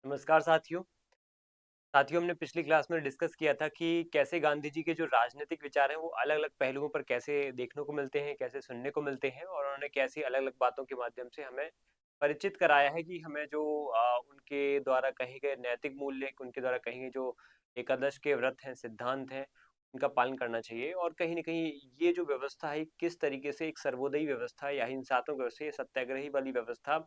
नमस्कार साथियों। हमने पिछली क्लास में डिस्कस किया था कि कैसे गांधी जी के जो राजनीतिक विचार हैं वो अलग-अलग पहलुओं पर कैसे देखने को मिलते हैं, कैसे सुनने को मिलते हैं और उन्होंने कैसी अलग-अलग बातों के माध्यम से हमें परिचित कराया है कि हमें जो उनके द्वारा कहे गए नैतिक मूल्य, उनके द्वारा कही गई जो एकादश के व्रत हैं, सिद्धांत हैं, उनका पालन करना चाहिए और कहीं न कहीं ये जो व्यवस्था है किस तरीके से एक सर्वोदयी व्यवस्था या हिंसात्मक व्यवस्था, सत्याग्रही वाली व्यवस्था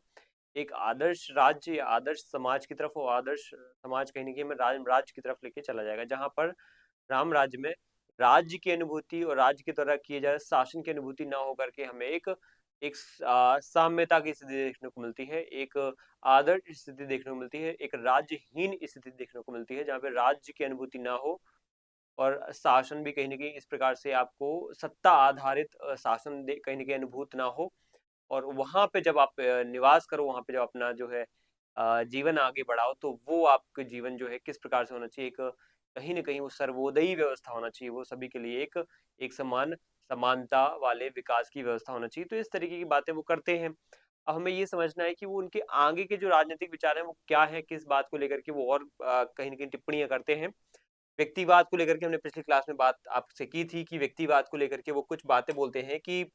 एक आदर्श राज्य या आदर्श समाज की तरफ वो आदर्श समाज कहीं न कहीं हमें राज्य की तरफ लेके चला जाएगा। जहाँ पर राम राज्य में राज्य की अनुभूति और राज्य के द्वारा किए जा रहे शासन की अनुभूति ना हो करके हमें एक एक साम्यता की स्थिति देखने को मिलती है, एक आदर्श स्थिति देखने को मिलती है, एक राज्यहीन स्थिति देखने को मिलती है, जहाँ पे राज्य की अनुभूति ना हो और शासन भी कहीं न कहीं इस प्रकार से आपको सत्ता आधारित शासन दे कहीं न कहीं अनुभूत ना हो और वहाँ पे जब आप निवास करो, वहाँ पे जब अपना जो है जीवन आगे बढ़ाओ, तो वो आपके जीवन जो है किस प्रकार से होना चाहिए, एक कहीं न कहीं वो सर्वोदयी व्यवस्था होना चाहिए, वो सभी के लिए एक एक समान समानता वाले विकास की व्यवस्था होना चाहिए। तो इस तरीके की बातें वो करते हैं। अब हमें ये समझना है कि वो उनके आगे के जो राजनीतिक विचार हैं, वो क्या हैं, किस बात को लेकर के वो और कहीं न कहीं टिप्पणियाँ करते हैं। व्यक्तिवाद को लेकर के हमने पिछली क्लास में बात आपसे की थी कि व्यक्तिवाद को लेकर के वो कुछ बातें बोलते हैं कि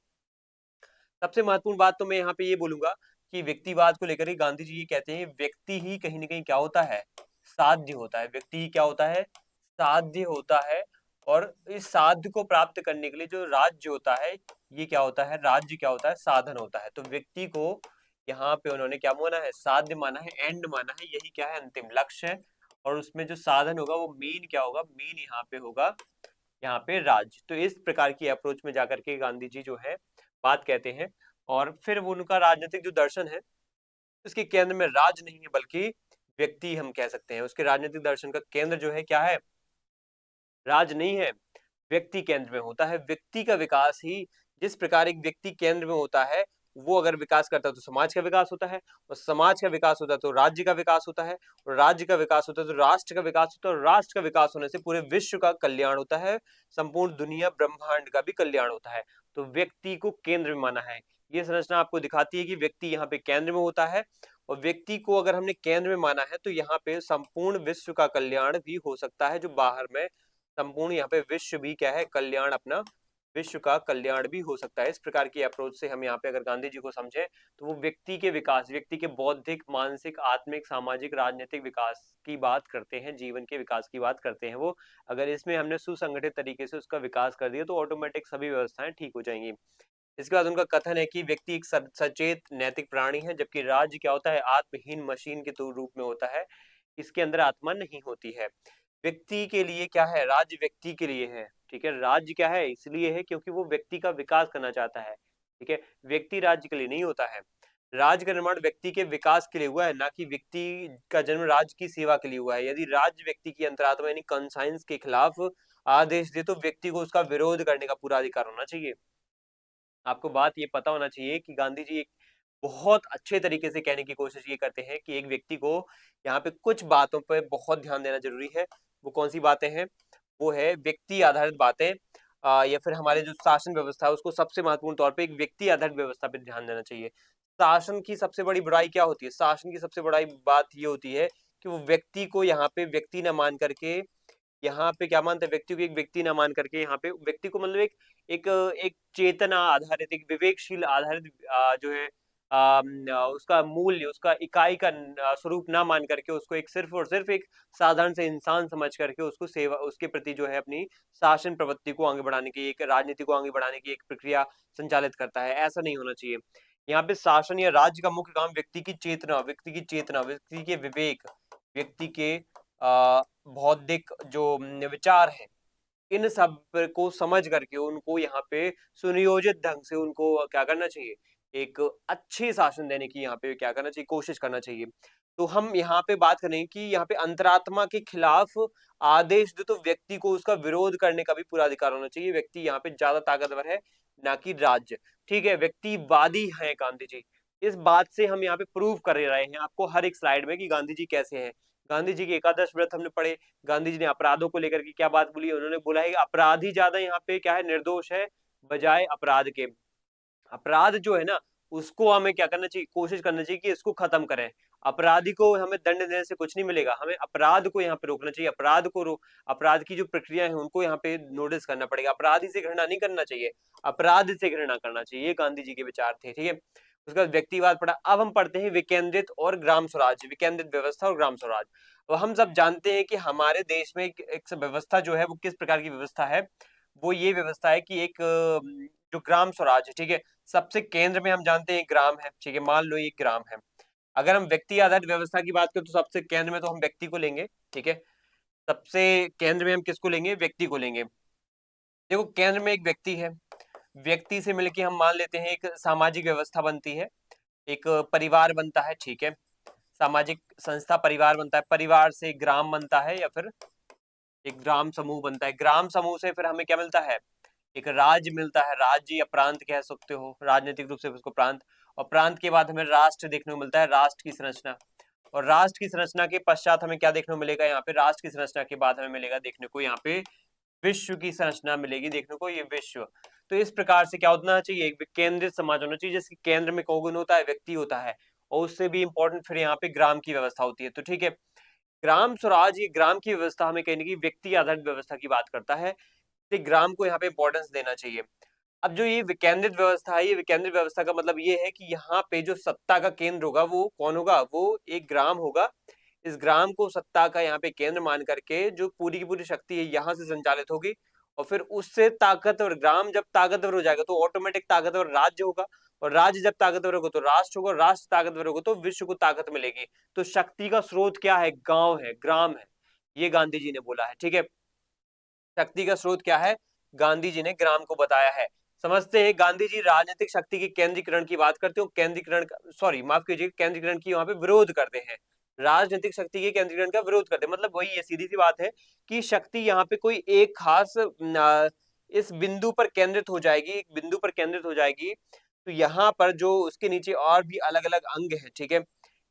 सबसे महत्वपूर्ण बात तो मैं यहाँ पे ये बोलूँगा कि व्यक्तिवाद को लेकर के गांधी जी ये कहते हैं व्यक्ति ही कहीं न कहीं क्या होता है? साध्य होता है। व्यक्ति ही क्या होता है? साध्य होता है और इस साध्य को प्राप्त करने के लिए जो राज्य होता है, ये क्या होता है? राज्य क्या होता है? साधन होता है। तो व्यक्ति को यहाँ पे उन्होंने क्या माना है? साध्य माना है, एंड माना है, यही क्या है? अंतिम लक्ष्य है और उसमें जो साधन होगा वो मीन क्या होगा? मीन यहाँ पे होगा यहाँ पे राज्य। तो इस प्रकार की अप्रोच में जाकर के गांधी जी जो है बात कहते हैं और फिर वो उनका राजनीतिक जो दर्शन है उसके केंद्र में राज नहीं है बल्कि व्यक्ति हम कह सकते हैं। उसके राजनीतिक दर्शन का केंद्र जो है क्या है? राज नहीं है, व्यक्ति केंद्र में होता है। व्यक्ति का विकास ही जिस प्रकार एक व्यक्ति केंद्र में होता है, वो अगर विकास करता है तो समाज का विकास होता है और समाज का विकास होता है तो राज्य का विकास होता है और राज्य का विकास होता है तो राष्ट्र का विकास होता है और राष्ट्र का विकास होने से पूरे विश्व का कल्याण होता है, संपूर्ण दुनिया ब्रह्मांड का भी कल्याण होता है। तो व्यक्ति को केंद्र में माना है। ये संरचना आपको दिखाती है कि व्यक्ति यहाँ पे केंद्र में होता है और व्यक्ति को अगर हमने केंद्र में माना है तो यहाँ पे संपूर्ण विश्व का कल्याण भी हो सकता है, जो बाहर में संपूर्ण यहाँ पे विश्व भी क्या है? कल्याण अपना विश्व का कल्याण भी हो सकता है। इस प्रकार की अप्रोच से हम यहाँ पे अगर गांधी जी को समझें तो वो व्यक्ति के विकास, व्यक्ति के बौद्धिक, मानसिक, आत्मिक, सामाजिक, राजनीतिक विकास की बात करते हैं, जीवन के विकास की बात करते हैं वो। अगर इसमें हमने सुसंगठित तरीके से उसका विकास कर दिया तो ऑटोमेटिक सभी व्यवस्थाएं ठीक हो जाएंगी। इसके बाद उनका कथन है कि व्यक्ति एक सचेत नैतिक प्राणी है, जबकि राज्य क्या होता है? आत्महीन मशीन के रूप में होता है। इसके अंदर आत्मा नहीं होती है। व्यक्ति के लिए क्या है? राज्य व्यक्ति के लिए है, ठीक है? राज्य क्या है? इसलिए है क्योंकि वो व्यक्ति का विकास करना चाहता है, ठीक है? व्यक्ति राज्य के लिए नहीं होता है। राज्य का निर्माण व्यक्ति के विकास के लिए हुआ है, ना कि व्यक्ति का जन्म राज्य की सेवा के लिए हुआ है। यदि राज्य व्यक्ति की अंतरात्मा यानी कॉन्साइंस के खिलाफ आदेश दे तो व्यक्ति को उसका विरोध करने का पूरा अधिकार होना चाहिए। आपको बात ये पता होना चाहिए कि गांधी जी एक बहुत अच्छे तरीके से कहने की कोशिश ये करते हैं कि एक व्यक्ति को यहाँ पे कुछ बातों पे बहुत ध्यान देना जरूरी है। वो कौन सी बातें हैं? वो है व्यक्ति आधारित बातें या फिर हमारे जो शासन व्यवस्था है उसको सबसे महत्वपूर्ण तौर पे एक व्यक्ति आधारित व्यवस्था पे ध्यान देना चाहिए। शासन की सबसे बड़ी बुराई क्या होती है? शासन की सबसे बड़ी बात ये होती है कि वो व्यक्ति को यहाँ पे व्यक्ति न मान करके यहाँ पे क्या मानते हैं? व्यक्ति को एक व्यक्ति ना मान करके यहाँ पे व्यक्ति को मतलब एक एक चेतना आधारित, एक विवेकशील आधारित जो है उसका मूल्य, उसका इकाई का स्वरूप ना मान करके उसको एक सिर्फ और सिर्फ एक साधारण से इंसान समझ करके उसको सेवा उसके प्रति जो है अपनी शासन प्रवृत्ति को आगे बढ़ाने की, एक राजनीति को आगे बढ़ाने की एक प्रक्रिया संचालित करता है। ऐसा नहीं होना चाहिए। यहाँ पे शासन या राज्य का मुख्य काम व्यक्ति के विवेक, व्यक्ति के बौद्धिक जो विचार हैं, इन सब को समझ करके उनको यहाँ पे सुनियोजित ढंग से उनको क्या करना चाहिए? एक अच्छे शासन देने की यहाँ पे क्या करना चाहिए? कोशिश करना चाहिए। तो हम यहाँ पे बात करें कि यहाँ पे अंतरात्मा के खिलाफ आदेश दे तो व्यक्ति को उसका विरोध करने का भी पूरा अधिकार होना चाहिए। व्यक्ति यहाँ पे ज़्यादा ताकतवर है, ना कि राज्य। ठीक है? व्यक्तिवादी हैं गांधी जी। इस बात से हम यहाँ पे प्रूव कर रहे हैं आपको हर एक स्लाइड में कि गांधी जी कैसे हैं। गांधी जी के एकादश व्रत हमने पढ़े। गांधी जी ने अपराधों को लेकर के क्या बात बोली? उन्होंने बोला है कि अपराधी ज्यादा यहाँ पे क्या है? निर्दोष है बजाय अपराध के। अपराध जो है ना उसको हमें क्या करना चाहिए? कोशिश करना चाहिए कि इसको खत्म करें। अपराधी को हमें दंड देने से कुछ नहीं मिलेगा, हमें अपराध को यहाँ पे रोकना चाहिए, अपराध की जो प्रक्रिया है उनको यहाँ पे नोटिस करना पड़ेगा। अपराधी से घृणा नहीं करना चाहिए, अपराध से घृणा करना चाहिए, ये गांधी जी के विचार थे। ठीक है, उसके बाद व्यक्तिवाद पढ़ा। अब हम पढ़ते हैं विकेंद्रित और ग्राम स्वराज, विकेंद्रित व्यवस्था और ग्राम स्वराज। तो हम सब जानते हैं कि हमारे देश में एक व्यवस्था जो है वो किस प्रकार की व्यवस्था है। वो ये व्यवस्था है कि एक जो ग्राम स्वराज है, ठीक है, सबसे केंद्र में हम जानते हैं ग्राम है। ठीक है, मान लो ये ग्राम है। अगर हम व्यक्ति आधारित व्यवस्था की बात करें तो सबसे केंद्र में तो हम व्यक्ति को लेंगे। ठीक है, सबसे केंद्र में हम किसको लेंगे, व्यक्ति को लेंगे। देखो केंद्र में एक व्यक्ति है, व्यक्ति से मिलके हम मान लेते हैं एक सामाजिक व्यवस्था बनती है, एक परिवार बनता है। ठीक है, सामाजिक संस्था परिवार बनता है, परिवार से ग्राम बनता है या फिर एक ग्राम समूह बनता है, ग्राम समूह से फिर हमें क्या मिलता है, एक राज्य मिलता है, राज्य या प्रांत कह सकते हो, राजनीतिक रूप से उसको प्रांत। और प्रांत के बाद हमें राष्ट्र देखने को मिलता है, राष्ट्र की संरचना। और राष्ट्र की संरचना के पश्चात हमें क्या देखने को मिलेगा, यहाँ पे राष्ट्र की संरचना के बाद हमें मिलेगा देखने को यहाँ पे विश्व की संरचना मिलेगी देखने को, ये विश्व। तो इस प्रकार से क्या होना चाहिए, एक केंद्रित समाज होना चाहिए जिसके केंद्र में कौन होता है, व्यक्ति होता है। और उससे भी इंपॉर्टेंट फिर यहाँ पे ग्राम की व्यवस्था होती है। तो ठीक है, ग्राम स्वराज, ये ग्राम की व्यवस्था हमें कहीं ना कहीं व्यक्ति आधारित व्यवस्था की बात करता है, तो ग्राम को यहाँ पे इंपॉर्टेंस देना चाहिए। अब जो ये विकेंद्रित व्यवस्था है, ये विकेंद्रित व्यवस्था का मतलब ये है कि यहाँ पे जो सत्ता का केंद्र होगा वो कौन होगा, वो एक ग्राम होगा। इस ग्राम को सत्ता का यहाँ पे केंद्र मान करके जो पूरी की पूरी शक्ति है यहाँ से संचालित होगी। और फिर उससे ताकतवर ग्राम जब ताकतवर हो जाएगा तो ऑटोमेटिक ताकतवर राज्य होगा, और राज्य जब ताकतवर होगा तो राष्ट्र होगा, राष्ट्र ताकतवर होगा तो विश्व को ताकत मिलेगी। तो शक्ति का स्रोत क्या है, गांव है, ग्राम है, ये गांधी जी ने बोला है। ठीक है, शक्ति का स्रोत क्या है, गांधी जी ने ग्राम को बताया है। समझते हैं, गांधी जी राजनीतिक शक्ति के केंद्रीकरण की बात करते हो, केंद्रीकरण सॉरी माफ कीजिए, केंद्रीकरण की वहां पे विरोध करते हैं, राजनीतिक शक्ति के केंद्रीकरण का विरोध करते हैं। मतलब वही है, सीधी सी बात है कि शक्ति यहाँ पे कोई एक खास इस बिंदु पर केंद्रित हो जाएगी, एक बिंदु पर केंद्रित हो जाएगी। तो यहाँ पर जो उसके नीचे और भी अलग अलग अंग है, ठीक है,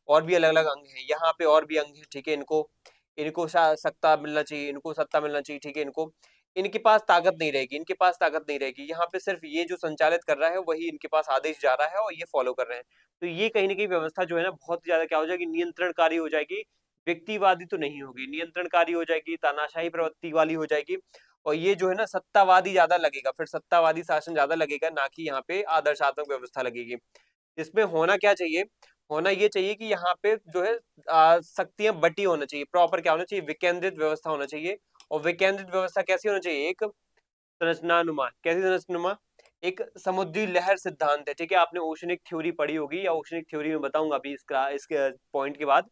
और भी अलग अलग अंग है, यहाँ पे और भी अंग है। ठीक है, इनको इनको सत्ता मिलना चाहिए, इनको सत्ता मिलना चाहिए। ठीक है, इनको इनके पास ताकत नहीं रहेगी, इनके पास ताकत नहीं रहेगी, यहाँ पे सिर्फ ये जो संचालित कर रहा है वही इनके पास आदेश जा रहा है और ये फॉलो कर रहे हैं। तो ये कहीं ना कहीं व्यवस्था जो है ना बहुत ज्यादा क्या हो जाएगी, नियंत्रणकारी हो जाएगी, व्यक्तिवादी तो नहीं होगी, नियंत्रणकारी हो जाएगी, तानाशाही प्रवृत्ति वाली हो जाएगी। और ये जो है ना सत्तावादी ज्यादा लगेगा, फिर सत्तावादी शासन ज्यादा लगेगा, ना कि यहाँ पे आदर्शात्मक व्यवस्था लगेगी। इसमें होना क्या चाहिए, होना ये चाहिए कि यहाँ पे जो है शक्तियां बटी होना चाहिए, प्रॉपर क्या होना चाहिए, विकेंद्रित व्यवस्था होना चाहिए। और विकेंद्रित व्यवस्था कैसी होना चाहिए, एक संरचनानुमा, कैसी संरचनानुमा, एक समुद्री लहर सिद्धांत है। ठीक है, आपने ओशनिक थ्योरी पढ़ी होगी, या ओशनिक थ्योरी में बताऊंगा अभी इसका इसके पॉइंट के बाद।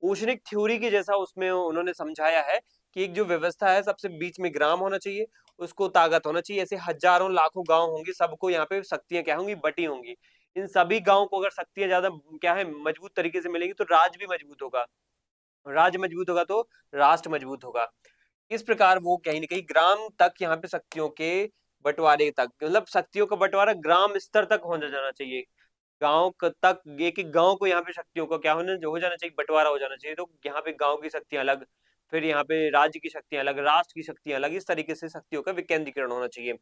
ओशनिक थ्योरी के जैसा उसमें उन्होंने समझाया है कि एक जो व्यवस्था है सबसे बीच में ग्राम होना चाहिए, उसको ताकत होना चाहिए, ऐसे हजारों लाखों गांव होंगे, सबको यहाँ पे शक्तियां क्या होंगी, बटी होंगी। इन सभी गांव को अगर शक्तियां ज्यादा क्या है मजबूत तरीके से मिलेंगी तो राज्य भी मजबूत होगा, राज्य मजबूत होगा तो राष्ट्र मजबूत होगा। इस प्रकार वो कहीं ना कहीं ग्राम तक यहाँ पे शक्तियों के बंटवारे तक, मतलब शक्तियों का बंटवारा ग्राम स्तर तक होना जाना चाहिए, तक एक एक गांव को यहाँ पे शक्तियों का क्या होना हो जाना चाहिए, बंटवारा हो जाना चाहिए। तो यहाँ पे गांव की शक्तियां अलग, फिर यहाँ पे राज्य की शक्तियां अलग, राष्ट्र की शक्तियां अलग, इस तरीके से शक्तियों का विकेंद्रीकरण होना चाहिए।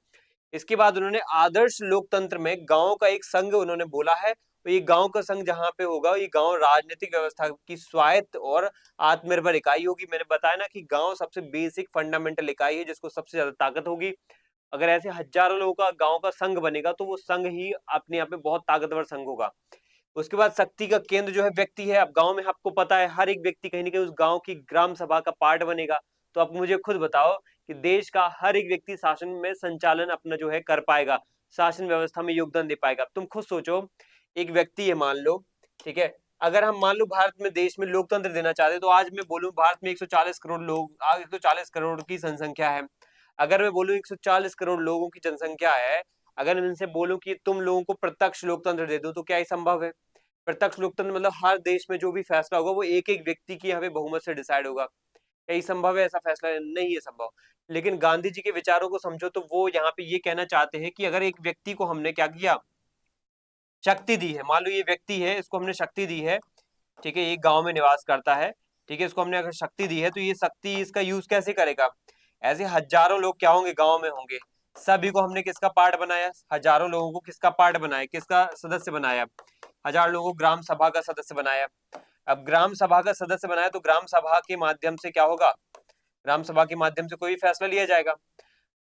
इसके बाद उन्होंने आदर्श लोकतंत्र में गांव का एक संघ उन्होंने बोला है। तो ये गांव का संघ जहां पे होगा, ये गांव राजनीतिक व्यवस्था की स्वायत्त और आत्मनिर्भर इकाई होगी। मैंने बताया ना कि गांव सबसे बेसिक फंडामेंटल इकाई है जिसको सबसे ज्यादा ताकत होगी। अगर ऐसे हजारों लोगों का गांव का संघ बनेगा तो वो संघ ही अपने आप में बहुत ताकतवर संघ होगा। उसके बाद शक्ति का केंद्र जो है व्यक्ति है। अब गांव में आपको पता है हर एक व्यक्ति कहीं ना कहीं उस गांव की ग्राम सभा का पार्ट बनेगा। तो अब मुझे खुद बताओ कि देश का हर एक व्यक्ति शासन में संचालन अपना जो है कर पाएगा, शासन व्यवस्था में योगदान दे पाएगा। तुम खुद सोचो, एक व्यक्ति है मान लो, ठीक है, अगर हम मान लो भारत में देश में लोकतंत्र देना चाहते तो आज मैं बोलूं भारत में 140 करोड़ लोग, 140 करोड़ की जनसंख्या है। अगर मैं बोलूं 140 करोड़ लोगों की जनसंख्या है, अगर मैं इनसे बोलूं कि तुम लोगों को प्रत्यक्ष लोकतंत्र दे दो तो क्या ये संभव है? प्रत्यक्ष लोकतंत्र मतलब हर देश में जो भी फैसला होगा वो एक एक व्यक्ति की यहाँ पे बहुमत से डिसाइड होगा। क्या ये संभव है? ऐसा फैसला नहीं है संभव। लेकिन गांधी जी के विचारों को समझो तो वो यहाँ पे ये कहना चाहते हैं कि अगर एक व्यक्ति को हमने क्या किया, शक्ति दी है, मान लो ये व्यक्ति है, इसको हमने शक्ति दी है, ठीक है, ये गांव में निवास करता है, ठीक है, इसको हमने अगर शक्ति दी है तो ये शक्ति इसका यूज कैसे करेगा? ऐसे हजारों लोग क्या होंगे, गांव में होंगे, सभी को हमने किसका पार्ट बनाया, हजारों लोगों को किसका पार्ट बनाया, किसका सदस्य बनाया, हजार लोगों को ग्राम सभा का सदस्य बनाया। अब ग्राम सभा का सदस्य बनाया तो ग्राम सभा के माध्यम से क्या होगा, ग्राम सभा के माध्यम से कोई फैसला लिया जाएगा।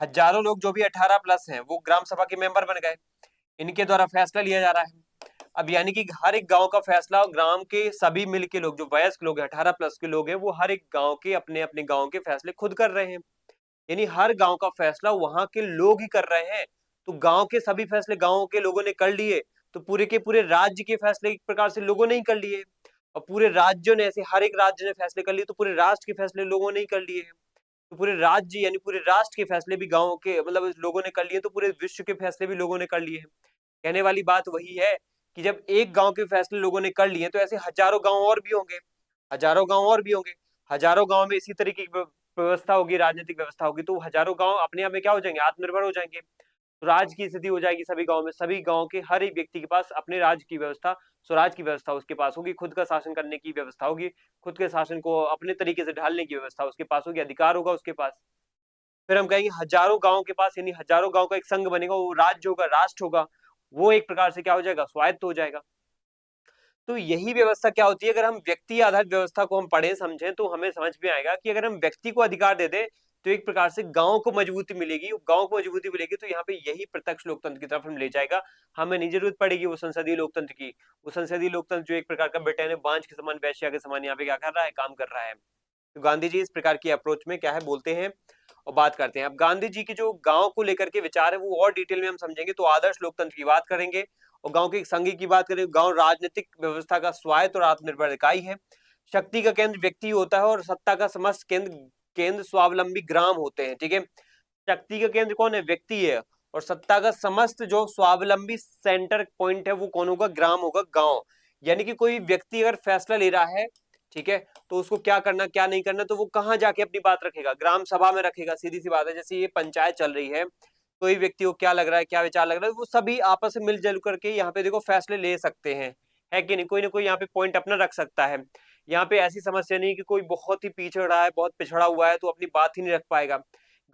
हजारों लोग जो भी 18+ हैं वो ग्राम सभा के मेंबर बन गए, इनके द्वारा फैसला लिया जा रहा है। अब यानी कि हर एक गांव का फैसला ग्राम के सभी मिल के लोग, जो वयस्क लोग हैं 18+ के लोग हैं, वो हर एक गांव के अपने अपने गांव के फैसले खुद कर रहे हैं। यानी हर गांव का फैसला वहां के लोग ही कर रहे हैं। तो गांव के सभी फैसले गांव के लोगों ने कर लिए, तो पूरे के पूरे राज्य के फैसले एक प्रकार से लोगों ने ही कर लिए। और पूरे राज्यों ने, ऐसे हर एक राज्य ने फैसले कर लिए, तो पूरे राष्ट्र के फैसले लोगों ने ही कर लिए। तो पूरे राज्य यानी पूरे राष्ट्र के फैसले भी गांव के मतलब लोगों ने कर लिए, तो पूरे विश्व के फैसले भी लोगों ने कर लिए हैं। कहने वाली बात वही है कि जब एक गांव के फैसले लोगों ने कर लिए तो ऐसे हजारों गांव और भी होंगे, हजारों गांव और भी होंगे, हजारों गांव में इसी तरीके की व्यवस्था होगी, राजनीतिक व्यवस्था होगी, तो हजारों गांव अपने आप में क्या हो जाएंगे, आत्मनिर्भर हो जाएंगे। तो राज्य की स्थिति हो जाएगी सभी गांव में, सभी गांव के हर एक व्यक्ति के पास अपने राज्य की व्यवस्था, स्वराज की व्यवस्था उसके पास होगी, खुद का शासन करने की व्यवस्था होगी, खुद के शासन को अपने तरीके से ढालने की व्यवस्था उसके पास होगी, अधिकार होगा उसके पास। फिर हम कहेंगे हजारों गांव के पास, यानी हजारों गांव का एक संघ बनेगा, वो राज्य होगा, राष्ट्र होगा, वो एक प्रकार से क्या हो जाएगा, स्वायत्त हो जाएगा। तो यही व्यवस्था क्या होती है, अगर हम व्यक्ति आधारित व्यवस्था को हम पढ़ें समझें तो हमें समझ में आएगा कि अगर हम व्यक्ति को अधिकार दे दें तो एक प्रकार से गांव को मजबूती मिलेगी, गांव को मजबूती मिलेगी, तो यहाँ पे यही प्रत्यक्ष लोकतंत्र की तरफ हम ले जाएगा। हमें नहीं जरूरत पड़ेगी वो संसदीय लोकतंत्र की, वो संसदीय लोकतंत्र जो एक प्रकार का ब्रिटेन है बांझ के समान, वैश्या के समान यहाँ पे क्या कर रहा है, काम कर रहा है। तो गांधी जी इस प्रकार की अप्रोच में क्या है बोलते हैं और बात करते हैं। अब गांधी जी के जो गांव को लेकर के विचार है वो और डिटेल में हम समझेंगे, तो आदर्श लोकतंत्र की बात करेंगे और गांव के संघ की बात करें। गांव राजनीतिक व्यवस्था का स्वायत्त और आत्मनिर्भर इकाई है। शक्ति का केंद्र व्यक्ति होता है और सत्ता का समस्त केंद्र केंद्र स्वावलंबी ग्राम होते हैं। ठीक है, शक्ति का केंद्र कौन है, व्यक्ति है, और सत्ता का समस्त जो स्वावलंबी सेंटर पॉइंट है वो कौन होगा, ग्राम होगा, गांव। यानी कि कोई व्यक्ति अगर फैसला ले रहा है, ठीक है, तो उसको क्या करना क्या नहीं करना, तो वो कहाँ जाके अपनी बात रखेगा, ग्राम सभा में रखेगा। सीधी सी बात है, जैसे ये पंचायत चल रही है, कोई व्यक्ति को क्या लग रहा है, क्या विचार लग रहा है, वो सभी आपस में मिलजुल करके यहाँ पे देखो फैसले ले सकते हैं, है कि नहीं, कोई ना कोई यहाँ पे पॉइंट अपना रख सकता है। यहाँ पे ऐसी समस्या नहीं कि कोई बहुत ही पीछे रहा है, बहुत पिछड़ा हुआ है तो अपनी बात ही नहीं रख पाएगा।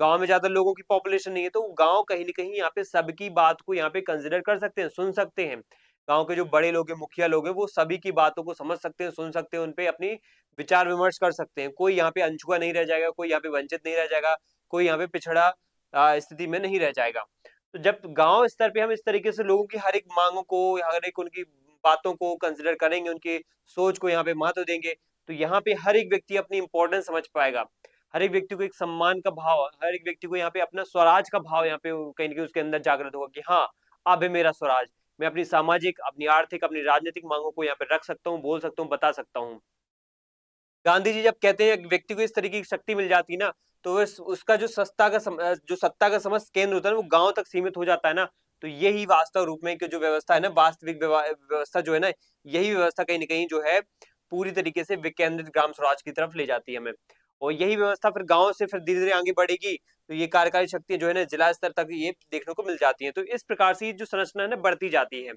गांव में ज्यादा लोगों की पॉपुलेशन नहीं है, तो गांव कहीं ना कहीं यहाँ पे सबकी बात को यहाँ पे कंसिडर कर सकते हैं, सुन सकते हैं। गांव के जो बड़े लोग हैं, मुखिया लोग हैं, वो सभी की बातों को समझ सकते हैं, सुन सकते हैं, उनपे अपनी विचार विमर्श कर सकते हैं। कोई यहाँ पे अनछुआ नहीं रह जाएगा, कोई यहाँ पे वंचित नहीं रह जाएगा, कोई यहाँ पे पिछड़ा स्थिति में नहीं रह जाएगा। तो जब गांव स्तर पे हम इस तरीके से लोगों की हर एक मांगों को, हर एक उनकी बातों को कंसिडर करेंगे, उनकी सोच को यहाँ पे महत्व देंगे, तो यहाँ पे हर एक व्यक्ति अपनी इंपॉर्टेंस समझ पाएगा। हर एक व्यक्ति को एक सम्मान का भाव, हर एक व्यक्ति को यहाँ पे अपना स्वराज का भाव यहाँ पे कहीं ना कहीं उसके अंदर जागृत होगा कि हाँ, अब है मेरा स्वराज, मैं अपनी सामाजिक, अपनी आर्थिक, अपनी राजनीतिक मांगों को यहाँ पे रख सकता हूँ, बोल सकता हूँ, बता सकता हूँ। गांधी जी जब कहते हैं व्यक्ति को इस तरीके की शक्ति मिल जाती है ना, तो उसका जो जो सत्ता का समस्त केंद्र होता है ना, वो गांव तक सीमित हो जाता है ना। तो यही वास्तव रूप में जो व्यवस्था है ना, वास्तविक व्यवस्था जो है ना, यही व्यवस्था कहीं ना कहीं जो है पूरी तरीके से विकेंद्रित ग्राम स्वराज की तरफ ले जाती है हमें। और यही व्यवस्था फिर गांव से फिर धीरे धीरे आगे बढ़ेगी, तो ये कार्यकारी शक्तियां जो है ना जिला स्तर तक ये देखने को मिल जाती है। तो इस प्रकार से जो संरचना है ना बढ़ती जाती है।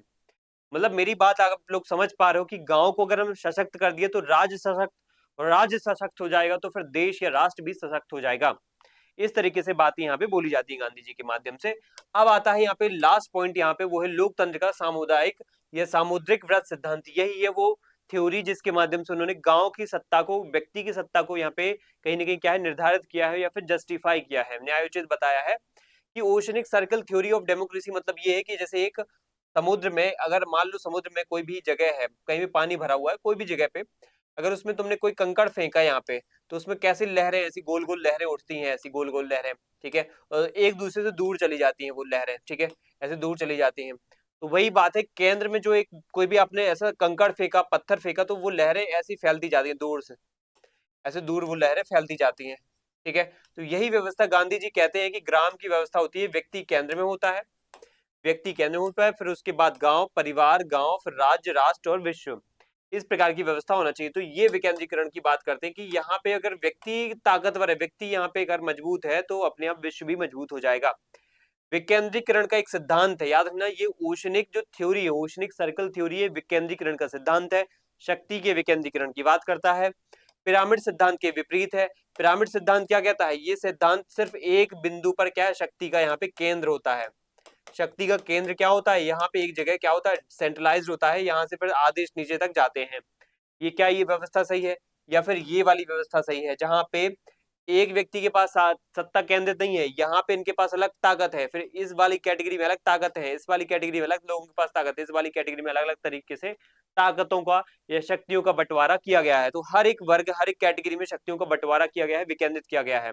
मतलब मेरी बात आप लोग समझ पा रहे हो कि गांव को अगर हम सशक्त कर दिए तो राज्य सशक्त, और राज्य सशक्त हो जाएगा तो फिर देश या राष्ट्र भी सशक्त हो जाएगा। इस तरीके से बातें यहाँ पे बोली जाती है गांधी जी के माध्यम से। अब आता है यहाँ पे लास्ट पॉइंट, यहाँ पे वो है लोकतंत्र का सामुदायिक या सामुद्रिक वृत्त सिद्धांत। यही है वो थ्योरी जिसके माध्यम से उन्होंने गांव की सत्ता को, व्यक्ति की सत्ता को यहाँ पे कहीं ना कहीं क्या है निर्धारित किया है या फिर जस्टिफाई किया है, न्यायोचित बताया है। कि oceanic circle theory of democracy मतलब ये है कि जैसे एक समुद्र में, अगर मान लो समुद्र में कोई भी जगह है, कहीं भी पानी भरा हुआ है कोई भी जगह पे, अगर उसमें तुमने कोई कंकड़ फेंका यहाँ पे, तो उसमें कैसी लहरें, ऐसी गोल गोल लहरें उठती हैं, ऐसी गोल गोल लहरें, ठीक है, और एक दूसरे से दूर चली जाती हैं वो लहरें, ठीक है, ऐसे दूर चली जाती हैं। तो वही बात है, केंद्र में जो एक कोई भी आपने ऐसा कंकड़ फेंका, पत्थर फेंका, तो वो लहरें ऐसी फैलती जाती हैं दूर से, ऐसे दूर वो लहरें फैलती जाती हैं। ठीक है, तो यही व्यवस्था गांधी जी कहते हैं कि ग्राम की व्यवस्था होती है, व्यक्ति केंद्र में होता है, व्यक्ति केंद्र में होता है, फिर उसके बाद गांव, परिवार, गांव, फिर राज्य, राष्ट्र और विश्व, इस प्रकार की व्यवस्था होना चाहिए। तो ये विकेंद्रीकरण की बात करते हैं कि यहाँ पे अगर व्यक्ति ताकतवर है, व्यक्ति यहाँ पे अगर मजबूत है, तो अपने आप विश्व भी मजबूत हो जाएगा। विकेंद्रीकरण का एक सिद्धांत है, याद रखना, ये ओशनिक जो थ्योरी है, ओशनिक सर्कल थ्योरी है, विकेंद्रीकरण का सिद्धांत है, शक्ति के विकेंद्रीकरण की बात करता है। पिरामिड सिद्धांत के विपरीत है। पिरामिड सिद्धांत क्या कहता है, ये सिद्धांत सिर्फ एक बिंदु पर क्या है, शक्ति का यहाँ पे केंद्र होता है। शक्ति का केंद्र क्या होता है, यहाँ पे एक जगह क्या होता है, सेंट्रलाइज्ड होता है, यहाँ से फिर आदेश नीचे तक जाते हैं। ये क्या ये व्यवस्था सही है, या फिर ये वाली व्यवस्था सही है जहां पे एक व्यक्ति के पास सत्ता केंद्रित नहीं है, यहाँ पे इनके पास अलग ताकत है, फिर इस वाली कैटेगरी में अलग ताकत है, इस वाली कैटेगरी में अलग लोगों के पास ताकत है, इस वाली कैटेगरी में अलग अलग तरीके से ताकतों का या शक्तियों का बंटवारा किया गया है। तो हर एक वर्ग, हर एक कैटेगरी में शक्तियों का बंटवारा किया गया है, विकेंद्रित किया गया है।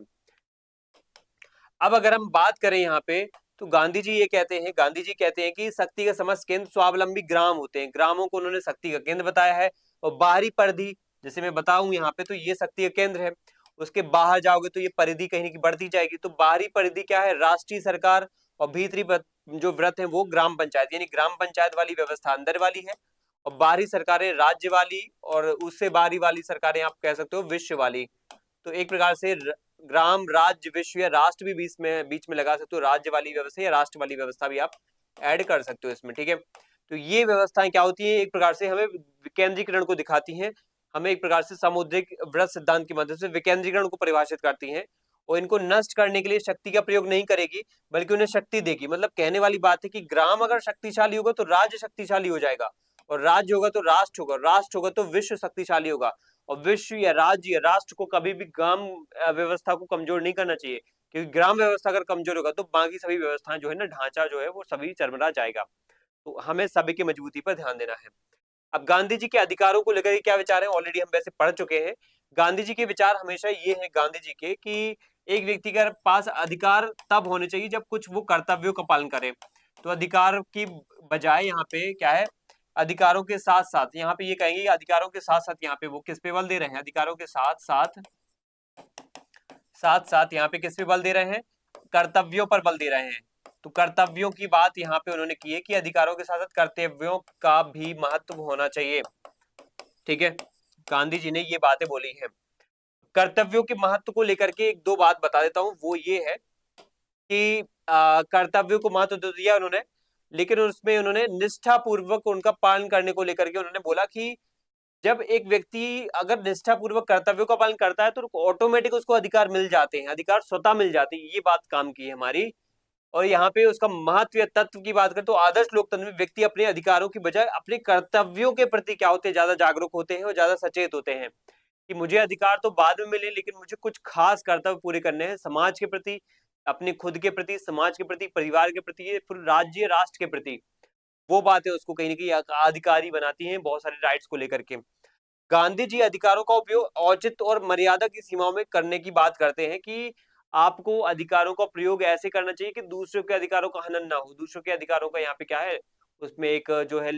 अब अगर हम बात करें यहाँ पे, तो गांधी जी ये कहते हैं, गांधी जी कहते हैं कि शक्ति का समस्त केंद्र स्वावलंबी ग्राम होते हैं, ग्रामों को उन्होंने शक्ति का केंद्र बताया है। और बाहरी परिधि, जैसे मैं बताऊं यहाँ पे, तो ये शक्ति का केंद्र है, उसके बाहर जाओगे तो ये परिधि कहीं ना कहीं बढ़ती जाएगी। तो बाहरी परिधि क्या है, राष्ट्रीय सरकार, और भीतरी जो व्रत है वो ग्राम पंचायत, यानी ग्राम पंचायत वाली व्यवस्था अंदर वाली है, और बाहरी सरकारें राज्य वाली, और उससे बाहरी वाली सरकारें आप कह सकते हो विश्व वाली। तो एक प्रकार से ग्राम, राज्य, विश्व या राष्ट्र भी बीच में लगा सकते हो, राज्य वाली व्यवस्था या राष्ट्र वाली व्यवस्था भी आप ऐड कर सकते हो इसमें, ठीक है। तो ये व्यवस्थाएं क्या होती है, एक प्रकार से हमें विकेंद्रीकरण को दिखाती हैं, हमें एक प्रकार से सामुद्रिक व्रत सिद्धांत की मदद से विकेंद्रीकरण को परिभाषित करती हैं, और इनको नष्ट करने के लिए शक्ति का प्रयोग नहीं करेगी, बल्कि उन्हें शक्ति देगी। मतलब कहने वाली बात है कि ग्राम अगर शक्तिशाली होगा तो राज्य शक्तिशाली हो जाएगा, और राज्य होगा तो राष्ट्र होगा, राष्ट्र होगा तो विश्व शक्तिशाली होगा, और विश्व या राज्य या राष्ट्र को कभी भी ग्राम व्यवस्था को कमजोर नहीं करना चाहिए, क्योंकि ग्राम व्यवस्था अगर कमजोर होगा तो बाकी सभी व्यवस्थाएं जो है ना, ढांचा जो है वो सभी चरमरा जाएगा। तो हमें सभी की मजबूती पर ध्यान देना है। अब गांधी जी के अधिकारों को लेकर क्या विचार है, ऑलरेडी हम वैसे पढ़ चुके हैं। गांधी जी के विचार हमेशा ये है गांधी जी के, कि एक व्यक्ति के पास अधिकार तब होने चाहिए जब कुछ वो कर्तव्यों का पालन करे। तो अधिकार की बजाय यहाँ पे क्या है, अधिकारों के साथ साथ, यहाँ पे ये कहेंगे कि अधिकारों के साथ साथ, यहाँ पे वो किस पे बल दे रहे हैं, अधिकारों के साथ साथ, यहाँ पे किस पे बल दे रहे हैं, कर्तव्यों पर बल दे रहे हैं। तो कर्तव्यों की बात यहाँ पे उन्होंने की है कि अधिकारों के साथ साथ कर्तव्यों का भी महत्व होना चाहिए, ठीक है। गांधी जी ने ये बातें बोली हैं। कर्तव्यों के महत्व को लेकर के एक दो बात बता देता हूं, वो ये है कि कर्तव्यों को महत्व तो दिया उन्होंने, लेकिन उसमें उन्होंने निष्ठा पूर्वक उनका पालन करने को लेकर के उन्होंने बोला कि जब एक व्यक्ति अगर निष्ठा पूर्वक कर्तव्यों का पालन करता है तो ऑटोमेटिक उसको अधिकार मिल जाते हैं, अधिकार स्वतः मिल जाते हैं, ये बात काम की है हमारी। और यहाँ पे उसका महत्व या तत्व की बात करें तो आदर्श लोकतंत्र में व्यक्ति अपने अधिकारों की बजाय अपने कर्तव्यों के प्रति क्या होते हैं, ज्यादा जागरूक होते हैं और ज्यादा सचेत होते हैं, कि मुझे अधिकार तो बाद में मिले, लेकिन मुझे कुछ खास कर्तव्य पूरे करने हैं, समाज के प्रति, अपने खुद के प्रति, समाज के प्रति, परिवार के प्रति, राज्य राष्ट्र के प्रति। वो बातें उसको कहीं ना कहीं अधिकारी बनाती हैं बहुत सारे राइट्स को लेकर के। गांधी जी अधिकारों का उपयोग औचित्य और मर्यादा की सीमाओं में करने की बात करते हैं, कि आपको अधिकारों का प्रयोग ऐसे करना चाहिए कि दूसरों के अधिकारों का हनन ना हो। दूसरों के अधिकारों का यहाँ पे क्या है, उसमें एक जो है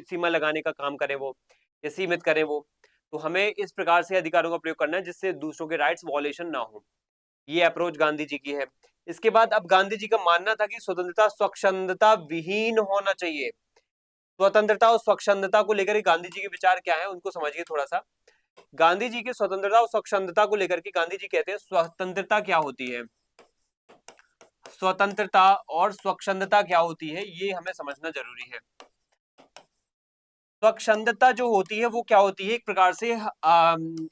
सीमा लगाने का काम करें वो, या सीमित करें वो। तो हमें इस प्रकार से अधिकारों का प्रयोग करना है जिससे दूसरों के राइट्स वॉलेशन ना हो। ये अप्रोच गांधी जी की है। इसके बाद अब गांधी जी का मानना था कि स्वतंत्रता स्वच्छंदता विहीन होना चाहिए। स्वतंत्रता और स्वच्छंदता को लेकर गांधी जी के विचार क्या है उनको समझिए थोड़ा सा। गांधी जी के स्वतंत्रता और स्वच्छंदता को लेकर के गांधी जी कहते हैं स्वतंत्रता क्या होती है, स्वतंत्रता और स्वच्छंदता क्या होती है, ये हमें समझना जरूरी है। स्वच्छंदता जो होती है वो क्या होती है, एक प्रकार से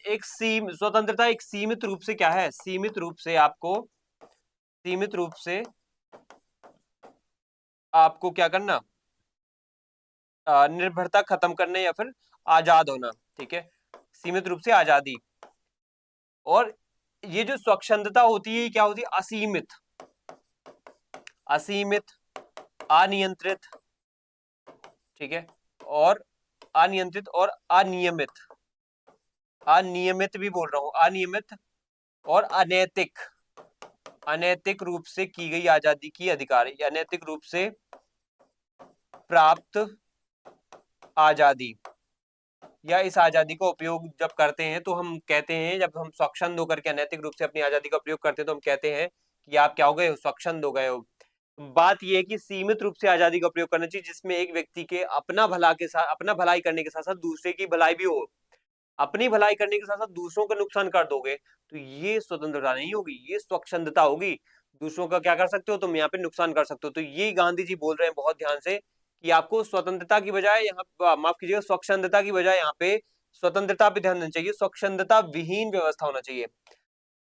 एक स्वतंत्रता एक सीमित रूप से क्या है, सीमित रूप से आपको क्या करना, निर्भरता खत्म करने या फिर आजाद होना, ठीक है, सीमित रूप से आजादी। और ये जो स्वच्छंदता होती है क्या होती है, असीमित, असीमित, अनियंत्रित, ठीक है, और अनियंत्रित और अनियमित, अनियमित भी बोल रहा हूं, अनियमित और अनैतिक, अनैतिक रूप से की गई आजादी की अधिकार, अनैतिक रूप से प्राप्त आजादी, या इस आजादी का उपयोग जब करते हैं तो हम कहते हैं, जब हम स्वच्छंद होकर के अनैतिक रूप से अपनी आजादी का प्रयोग करते हैं तो हम कहते हैं कि आप क्या हो गए हो, स्वच्छंद हो गए हो। बात यह है कि सीमित रूप से आजादी का प्रयोग करना चाहिए, जिसमें एक व्यक्ति के अपना भला के साथ, अपना भलाई करने के साथ साथ दूसरे की भलाई भी हो। अपनी भलाई करने के साथ साथ दूसरों का नुकसान कर दोगे तो ये स्वतंत्रता नहीं होगी, ये स्वच्छंदता होगी। दूसरों का क्या कर सकते हो तुम, यहाँ पे नुकसान कर सकते हो। तो ये गांधी जी बोल रहे हैं बहुत ध्यान से, कि आपको स्वतंत्रता की बजाय यहाँ, माफ कीजिएगा, स्वच्छंदता की बजाय यहाँ पे स्वतंत्रता पे ध्यान देना चाहिए, स्वच्छंदता विहीन व्यवस्था होना चाहिए,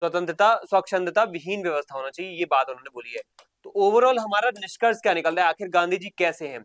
स्वतंत्रता स्वच्छंदता विहीन व्यवस्था होना चाहिए, ये बात उन्होंने बोली है। तो ओवरऑल हमारा निष्कर्ष क्या निकल रहा है, आखिर गांधी जी कैसे हैं।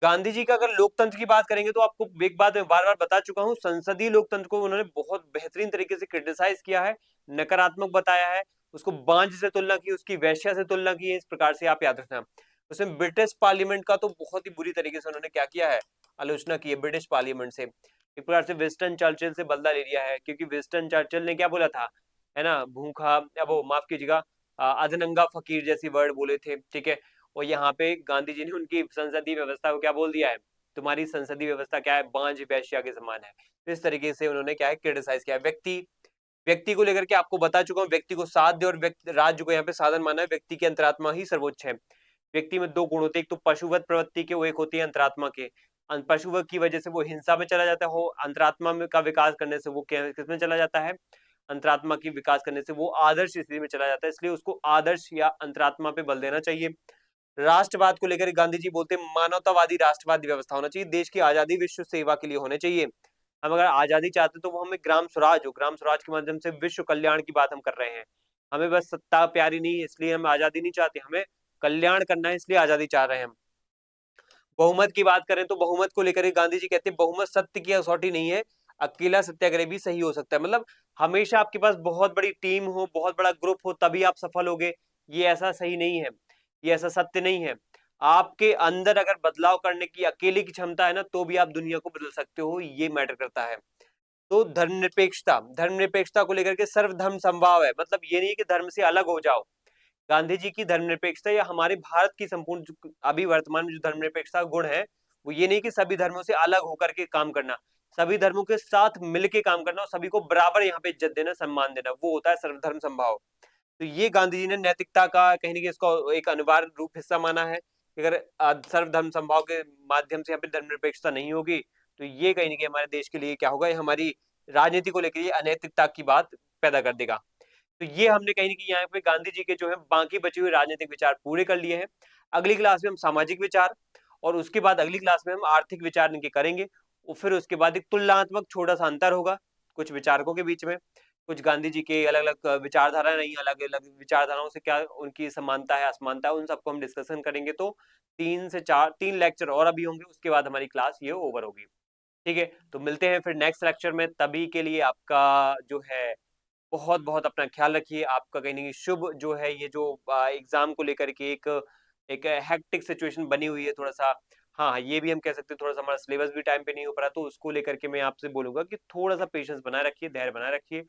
गांधी जी का अगर लोकतंत्र की बात करेंगे तो आपको एक बात मैं बार बार बता चुका हूं, संसदीय लोकतंत्र को उन्होंने बहुत बेहतरीन तरीके से क्रिटिसाइज किया है, नकारात्मक बताया है, उसको बांझ से तुलना की, उसकी वैश्या से तुलना की है, इस प्रकार से आप याद रखना। उसमें ब्रिटिश पार्लियामेंट का तो बहुत ही बुरी तरीके से उन्होंने क्या किया है, आलोचना की है ब्रिटिश पार्लियामेंट से, एक प्रकार से विंस्टन चर्चिल से बदला ले लिया है, क्योंकि विंस्टन चर्चिल ने क्या बोला था, है ना, भूखा, या वो माफ कीजिएगा, अधनंगा फकीर जैसी वर्ड बोले थे, ठीक है। और यहाँ पे गांधी जी ने उनकी संसदीय व्यवस्था को क्या बोल दिया है, तुम्हारी संसदीय व्यवस्था क्या है, बांझ वैश्या के समान है। तो इस तरीके से उन्होंने क्या है, क्रिटिसाइज किया है। व्यक्ति, व्यक्ति को लेकर के आपको बता चुका हूँ, व्यक्ति को साध्य और व्यक्ति राज्य को यहाँ पे साधन माना है, व्यक्ति की अंतरात्मा ही सर्वोच्च है। व्यक्ति में दो गुण होते हैं, एक तो पशुवत प्रवृत्ति के, वो एक होती है अंतरात्मा के। पशुवत की वजह से वो हिंसा में चला जाता है, हो अंतरात्मा में का विकास करने से वो किसमें चला जाता है, अंतरात्मा की विकास करने से वो आदर्श स्थिति में चला जाता है, इसलिए उसको आदर्श या अंतरात्मा पे बल देना चाहिए। राष्ट्रवाद को लेकर गांधी जी बोलते हैं मानवतावादी राष्ट्रवादी व्यवस्था होना चाहिए, देश की आजादी विश्व सेवा के लिए होने चाहिए। हम अगर आजादी चाहते तो वो हमें ग्राम स्वराज हो, ग्राम स्वराज के माध्यम से विश्व कल्याण की बात हम कर रहे हैं। हमें बस सत्ता प्यारी नहीं है इसलिए हम आजादी नहीं चाहते, हमें कल्याण करना है इसलिए आजादी चाह रहे हैं हम। बहुमत की बात करें तो बहुमत को लेकर गांधी जी कहते हैं बहुमत सत्य की कसौटी नहीं है, अकेला सत्याग्रह भी सही हो सकता है। मतलब हमेशा आपके पास बहुत बड़ी टीम हो, बहुत बड़ा ग्रुप हो, तभी आप सफल होगे, ये ऐसा सही नहीं है, ये ऐसा सत्य नहीं है। आपके अंदर अगर बदलाव करने की अकेले की क्षमता है ना, तो भी आप दुनिया को बदल सकते हो, ये मैटर करता है। तो धर्मनिरपेक्षता, धर्मनिरपेक्षता को लेकर के सर्वधर्म समभाव है, मतलब ये नहीं कि धर्म से अलग हो जाओ। गांधी जी की धर्मनिरपेक्षता या हमारे भारत की संपूर्ण अभी वर्तमान में जो धर्मनिरपेक्षता गुण है, वो ये नहीं कि सभी धर्मों से अलग होकर के काम करना, सभी धर्मों के साथ मिलके काम करना और सभी को बराबर यहाँ पे इज्जत देना, सम्मान देना, वो होता है सर्वधर्म समभाव। तो ये गांधी जी ने नैतिकता का कहीं ना कहीं इसको एक अनिवार्य रूप हिस्सा माना है कि अगर सर्वधर्म समभाव के माध्यम से यहाँ पे धर्मनिरपेक्षता नहीं होगी तो ये कहीं ना कहीं हमारे देश के लिए क्या होगा, ये हमारी राजनीति को लेकर ये अनैतिकता की बात पैदा कर देगा। तो ये हमने कहीं ना कहीं यहाँ पे गांधी जी के जो है बाकी बचे हुए राजनीतिक विचार पूरे कर लिए हैं। अगली क्लास में हम सामाजिक विचार और उसके बाद अगली क्लास में हम आर्थिक विचार इनके करेंगे, और फिर उसके बाद एक तुलनात्मक छोटा सा अंतर होगा कुछ विचारकों के बीच में, कुछ गांधी जी के अलग अलग विचारधारा नहीं, अलग अलग विचारधाराओं से क्या उनकी समानता है असमानता है, उन सबको हम डिस्कशन करेंगे। तो 3 से 4 3 लेक्चर और अभी होंगे, उसके बाद हमारी क्लास ये ओवर होगी। ठीक है, तो मिलते हैं फिर नेक्स्ट लेक्चर में, तभी के लिए आपका जो है बहुत बहुत अपना ख्याल रखिए। आपका कहीं नहीं शुभ जो है, ये जो एग्जाम को लेकर के एक एक हेक्टिक सिचुएशन बनी हुई है थोड़ा सा, हाँ हाँ, ये भी हम कह सकते हैं थोड़ा सा हमारा सिलेबस भी टाइम पे नहीं हो पा रहा, तो उसको लेकर के मैं आपसे बोलूंगा कि थोड़ा सा पेशेंस बनाए रखिए, धैर्य बनाए रखिए।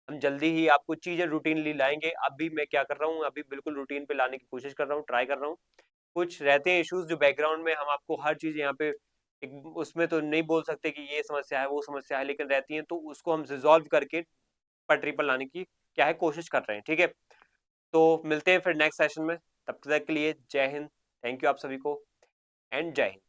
हम जल्दी ही आपको चीजें रूटीनली लाएंगे। अभी मैं क्या कर रहा हूँ, अभी बिल्कुल रूटीन पे लाने की कोशिश कर रहा हूँ, ट्राई कर रहा हूँ। कुछ रहते हैं इश्यूज जो बैकग्राउंड में, हम आपको हर चीज यहाँ पे एक उसमें तो नहीं बोल सकते कि ये समस्या है वो समस्या है, लेकिन रहती है तो उसको हम रिजॉल्व करके पटरी पर लाने की क्या है कोशिश कर रहे हैं। ठीक है, तो मिलते हैं फिर नेक्स्ट सेशन में, तब तक के लिए जय हिंद, थैंक यू आप सभी को, एंड जय हिंद।